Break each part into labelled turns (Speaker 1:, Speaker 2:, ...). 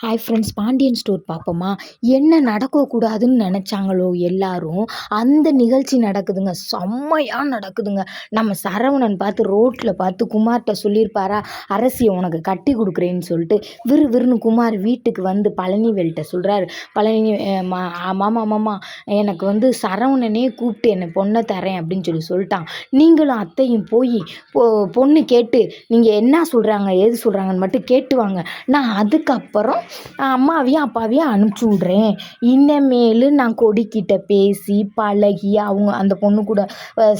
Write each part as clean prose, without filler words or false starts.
Speaker 1: Hi friends, Pandian store பார்ப்போமா? என்ன நடக்கக்கூடாதுன்னு நினச்சாங்களோ எல்லாரும், அந்த நிகழ்ச்சி நடக்குதுங்க. செம்மையா நடக்குதுங்க. நம்ம சரவணன் பார்த்து குமார்ட்ட சொல்லியிருப்பாரா, அரசிய உனக்கு கட்டி குடுக்குறேன்னு சொல்லிட்டு, விறுவிறுன்னு குமார் வீட்டுக்கு வந்து பழனிவேல்ட்ட சொல்றாரு. பழனி மாமா மாமா எனக்கு சரவணனே கூப்பிட்டு என்னை பொண்ணை தரேன் அப்படின்னு சொல்லிட்டான். நீங்களும் அத்தையும் போய் பொண்ணு கேட்டு நீங்கள் என்ன சொல்கிறாங்க ஏது சொல்கிறாங்கன்னு மட்டும் கேட்டு வாங்க. நான் அதுக்கப்புறம் அம்மாவையும் அப்பாவையும் அனுப்பிச்சி விட்றேன். இனிமேல் நான் கொடிக்கிட்ட பேசி பழகி அவங்க அந்த பொண்ணு கூட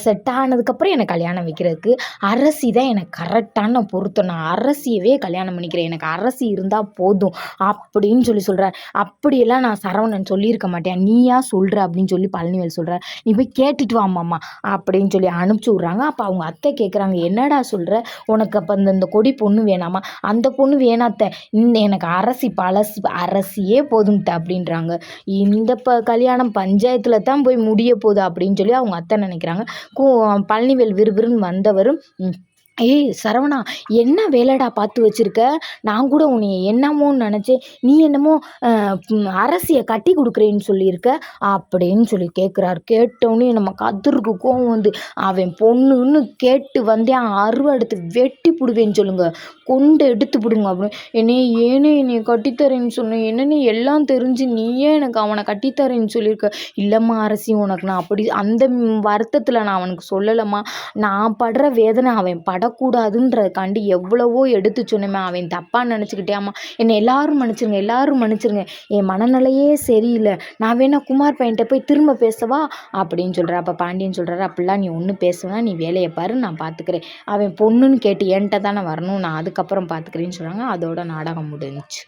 Speaker 1: செட் ஆனதுக்கப்புறம் எனக்கு கல்யாணம் வைக்கிறதுக்கு அரசி தான் எனக்கு கரெக்டான பொருத்தம். நான் அரசியவே கல்யாணம் பண்ணிக்கிறேன். எனக்கு அரசி இருந்தால் போதும் அப்படின்னு சொல்கிறார். அப்படியெல்லாம் நான் சரவணன் சொல்லியிருக்க மாட்டேன், நீயா சொல்கிற அப்படின்னு சொல்லி பழனிவேல் சொல்கிறார். நீ போய் கேட்டுட்டு வாமாம்மா அப்படின்னு சொல்லி அனுப்பிச்சி விட்றாங்க. அப்போ அவங்க அத்தை கேட்குறாங்க, என்னடா சொல்கிற, உனக்கு அப்போ இந்த கொடி பொண்ணு வேணாமா? அந்த பொண்ணு வேணாத்த, எனக்கு அரசியே போதும்ட்ட அப்படின்றாங்க. இந்த கல்யாணம் பஞ்சாயத்தில் தான் போய் முடிய போகுது அப்படின்னு சொல்லி அவங்க அத்தை நினைக்கிறாங்க. பழனிவேல் விறுவிறுன்னு வந்தவரும், ஏய் சரவணா, என்ன வேலைடா பார்த்து வச்சுருக்க? நான் கூட உன்னை என்னமோன்னு நினச்சேன், நீ என்னமோ அரசியை கட்டி கொடுக்குறேன்னு சொல்லியிருக்க அப்படின்னு சொல்லி கேட்குறாரு. கேட்டோன்னே நம்ம கதிருக்கு கோவம் வந்து, அவன் பொண்ணுன்னு கேட்டு வந்தேன், அருவா எடுத்து வெட்டி பிடுவேன்னு சொல்லுங்க, கொண்டு எடுத்து பிடுங்க அப்படின்னு. என்னைய கட்டித்தரேன்னு சொன்னேன், என்னன்னு எல்லாம் தெரிஞ்சு நீயே எனக்கு அவனை கட்டித்தரேன்னு சொல்லியிருக்க. இல்லைம்மா அரசி, உனக்கு நான் அப்படி அந்த வருத்தத்தில் நான் அவனுக்கு சொல்லலைம்மா. நான் படுற வேதனை அவன் படக்கூடாதுன்றதுக்காண்டி எவ்வளவோ எடுத்து சொன்னேம்மா. அவன் தப்பாக நினச்சிக்கிட்டேம்மா. என்னை எல்லாரும் மன்னிச்சிருங்க. என் மனநிலையே சரியில்லை. நான் வேணா குமார் பையன்கிட்ட போய் திரும்ப பேசவா அப்படின்னு சொல்கிறேன். அப்போ பாண்டியன் சொல்கிறாரு, அப்படிலாம் நீ ஒன்றும் பேசுவேன், நீ வேலையை பாரு, நான் பார்த்துக்கிறேன். அவன் பொண்ணுன்னு கேட்டு என்கிட்ட தானே வரணும், நான் அதுக்கப்புறம் பார்த்துக்கிறேன்னு சொல்கிறாங்க. அதோட நாடகம் முடிஞ்சிச்சு.